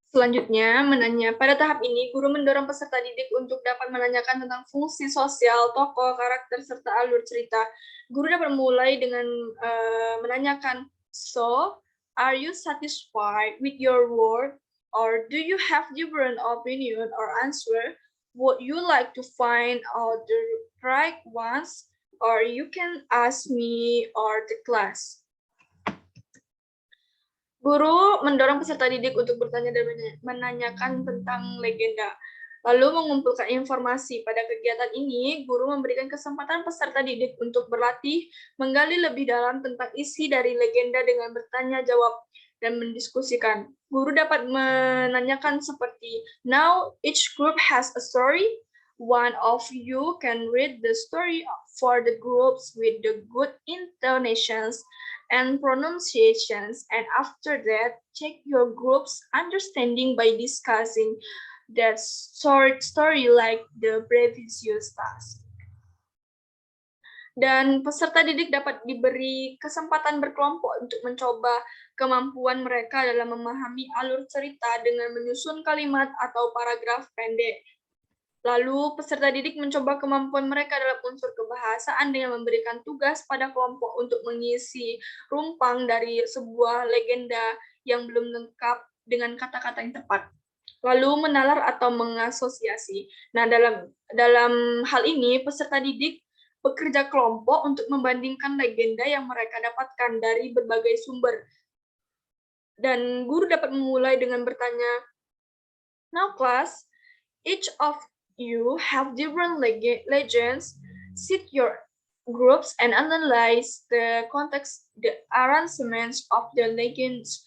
Selanjutnya, pada tahap ini, guru mendorong peserta didik untuk dapat menanyakan tentang fungsi sosial, tokoh, karakter, serta alur cerita. Guru dapat memulai dengan menanyakan, so, are you satisfied with your work? Or do you have different opinion or answer? Would you like to find out the right ones? Or you can ask me or the class. Guru mendorong peserta didik untuk bertanya dan menanyakan tentang legenda, lalu mengumpulkan informasi. Pada kegiatan ini, guru memberikan kesempatan peserta didik untuk berlatih, menggali lebih dalam tentang isi dari legenda dengan bertanya jawab dan mendiskusikan. Guru dapat menanyakan seperti, now each group has a story. One of you can read the story for the groups with the good intonations and pronunciations, and after that, check your group's understanding by discussing that short story like the previous task. Dan peserta didik dapat diberi kesempatan berkelompok untuk mencoba kemampuan mereka dalam memahami alur cerita dengan menyusun kalimat atau paragraf pendek. Lalu, peserta didik mencoba kemampuan mereka dalam unsur kebahasaan dengan memberikan tugas pada kelompok untuk mengisi rumpang dari sebuah legenda yang belum lengkap dengan kata-kata yang tepat. Lalu, menalar atau mengasosiasi. Nah, dalam hal ini, peserta didik bekerja kelompok untuk membandingkan legenda yang mereka dapatkan dari berbagai sumber. Dan guru dapat memulai dengan bertanya, now class, each of you have different legends. Sit your groups and analyze the context, the arrangements of the legends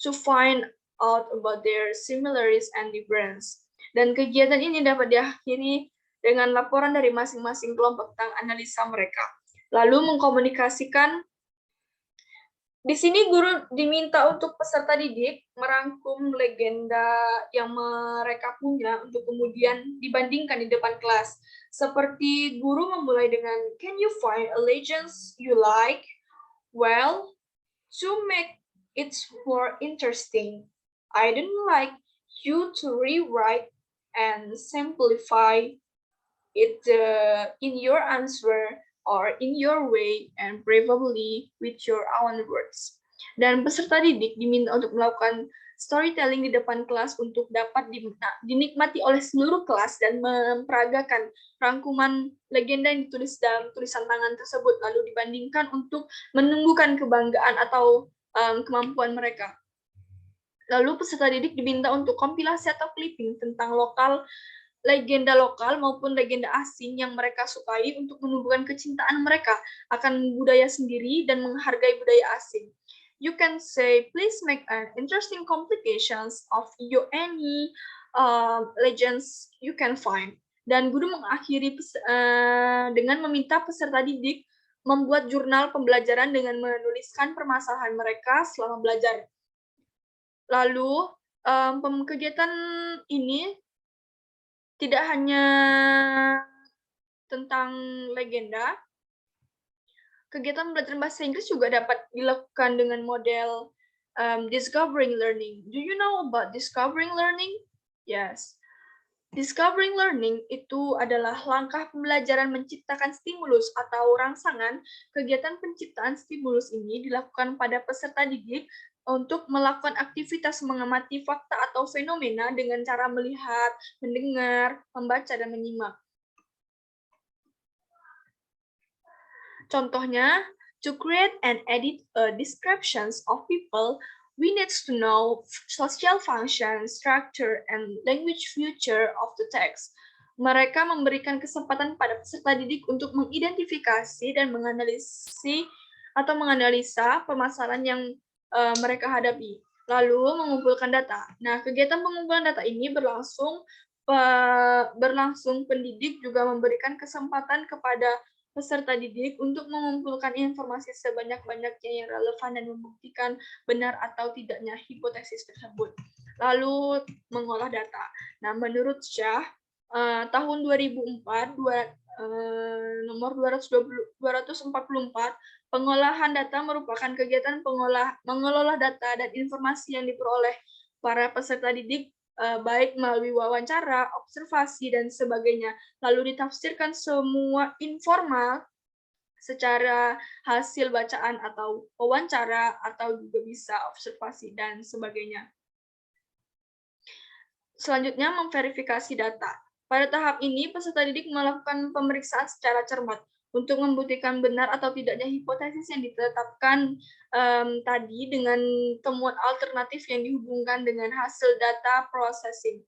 to find out about their similarities and difference. Dan kegiatan ini dapat diakhiri dengan laporan dari masing-masing kelompok tentang analisa mereka. Lalu mengkomunikasikan. Di sini guru diminta untuk peserta didik merangkum legenda yang mereka punya untuk kemudian dibandingkan di depan kelas. Seperti guru memulai dengan, can you find a legend you like? Well, to make it more interesting, I don't like you to rewrite and simplify it in your answer or in your way, and preferably with your own words. Dan peserta didik diminta untuk melakukan storytelling di depan kelas untuk dapat dinikmati oleh seluruh kelas dan memperagakan rangkuman legenda yang ditulis dalam tulisan tangan tersebut, lalu dibandingkan untuk menumbuhkan kebanggaan atau kemampuan mereka. Lalu peserta didik diminta untuk kompilasi atau clipping tentang legenda lokal maupun legenda asing yang mereka sukai untuk menumbuhkan kecintaan mereka akan budaya sendiri dan menghargai budaya asing. You can say, please make an interesting complications of any legends you can find. Dan guru mengakhiri dengan meminta peserta didik membuat jurnal pembelajaran dengan menuliskan permasalahan mereka selama belajar. Lalu, kegiatan ini tidak hanya tentang legenda, kegiatan belajar bahasa Inggris juga dapat dilakukan dengan model discovering learning. Do you know about discovering learning? Yes. Discovering learning itu adalah langkah pembelajaran menciptakan stimulus atau rangsangan. Kegiatan penciptaan stimulus ini dilakukan pada peserta didik untuk melakukan aktivitas mengamati fakta atau fenomena dengan cara melihat, mendengar, membaca, dan menyimak. Contohnya, to create and edit descriptions of people, we need to know social function, structure, and language feature of the text. Mereka memberikan kesempatan pada peserta didik untuk mengidentifikasi dan menganalisa permasalahan yang mereka hadapi, lalu mengumpulkan data. Nah, kegiatan pengumpulan data ini berlangsung pendidik juga memberikan kesempatan kepada peserta didik untuk mengumpulkan informasi sebanyak-banyaknya yang relevan dan membuktikan benar atau tidaknya hipotesis tersebut. Lalu mengolah data. Nah, menurut Syah, tahun 2004, nomor 244, Pengolahan data merupakan kegiatan mengelola data dan informasi yang diperoleh para peserta didik, baik melalui wawancara, observasi, dan sebagainya. Lalu ditafsirkan semua informal secara hasil bacaan atau wawancara, atau juga bisa observasi, dan sebagainya. Selanjutnya, memverifikasi data. Pada tahap ini, peserta didik melakukan pemeriksaan secara cermat untuk membuktikan benar atau tidaknya hipotesis yang ditetapkan tadi dengan temuan alternatif yang dihubungkan dengan hasil data processing.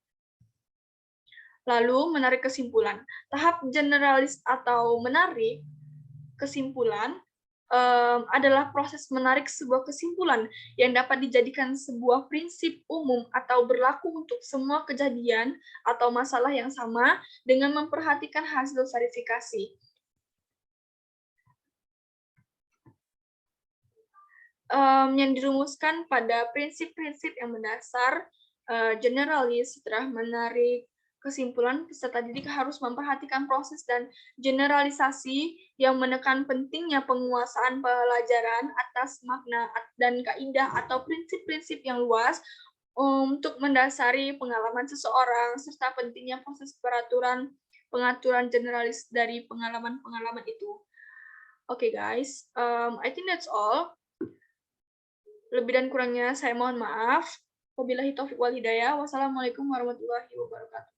Lalu, menarik kesimpulan. Tahap generalis atau menarik kesimpulan adalah proses menarik sebuah kesimpulan yang dapat dijadikan sebuah prinsip umum atau berlaku untuk semua kejadian atau masalah yang sama dengan memperhatikan hasil verifikasi. Yang dirumuskan pada prinsip-prinsip yang mendasar generalis. Setelah menarik kesimpulan, peserta didik harus memperhatikan proses dan generalisasi yang menekan pentingnya penguasaan pelajaran atas makna dan kaidah atau prinsip-prinsip yang luas untuk mendasari pengalaman seseorang, serta pentingnya proses pengaturan generalis dari pengalaman-pengalaman itu. Okay, guys, I think that's all. Lebih dan kurangnya saya mohon maaf. Wabillahi taufiq wal hidayah. Wassalamualaikum warahmatullahi wabarakatuh.